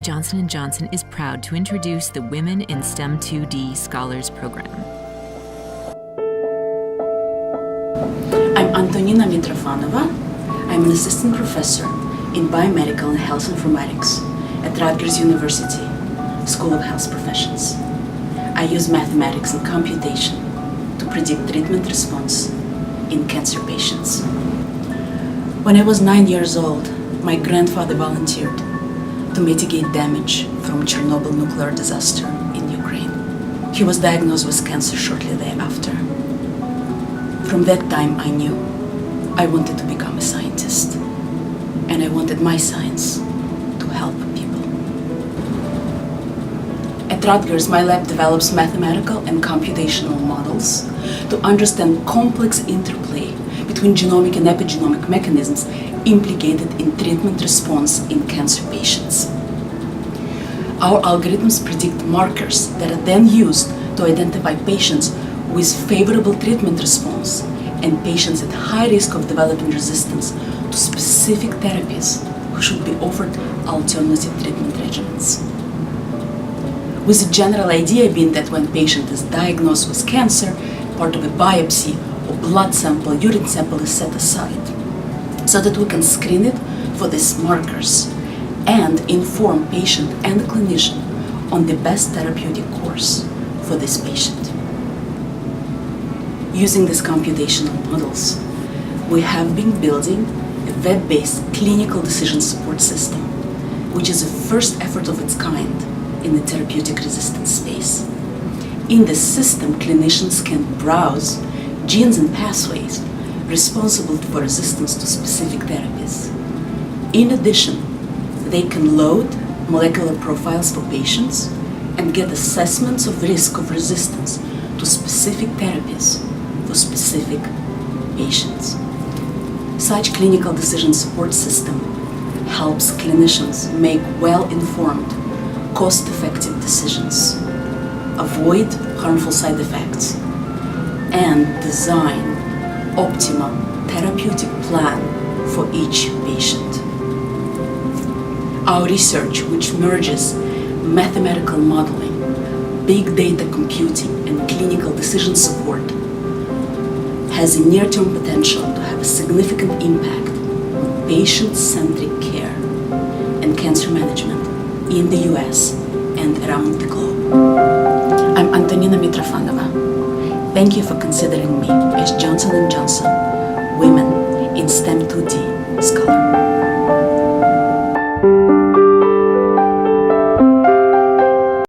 Johnson & Johnson is proud to introduce the Women in STEM2D Scholars Program. I'm Antonina Mitrofanova. I'm an assistant professor in biomedical and health informatics at RUTGERS University, School of Health Professions. I use mathematics and computation to predict treatment response in cancer patients. When I was 9 years old, my grandfather volunteered to mitigate damage from Chernobyl nuclear disaster in Ukraine. He was diagnosed with cancer shortly thereafter. From that time, I knew I wanted to become a scientist, and I wanted my science to help people. At RUTGERS, my lab develops mathematical and computational models to understand complex interplay between genomic and epigenomic mechanisms implicated in treatment response in cancer patients. Our algorithms predict markers that are then used to identify patients with favorable treatment response and patients at high risk of developing resistance to specific therapies who should be offered alternative treatment regimens. With the general idea being that when a patient is diagnosed with cancer, part of a biopsy or blood sample, urine sample is set aside so that we can screen it for these markers and inform patient and clinician on the best therapeutic course for this patient. Using these computational models, we have been building a web-based clinical decision support system, which is the first effort of its kind in the therapeutic resistance space. In this system, clinicians can browse genes and pathways responsible for resistance to specific therapies. In addition, they can load molecular profiles for patients and get assessments of risk of resistance to specific therapies for specific patients. Such clinical decision support system helps clinicians make well-informed, cost-effective decisions, avoid harmful side effects, and design optimal therapeutic plan for each patient. Our research, which merges mathematical modeling, big data computing, and clinical decision support, has a near-term potential to have a significant impact on patient-centric care and cancer management in the US and around the globe. I'm Antonina Mitrofanova. Thank you for considering me as Johnson & Johnson Women in STEM2D Scholar.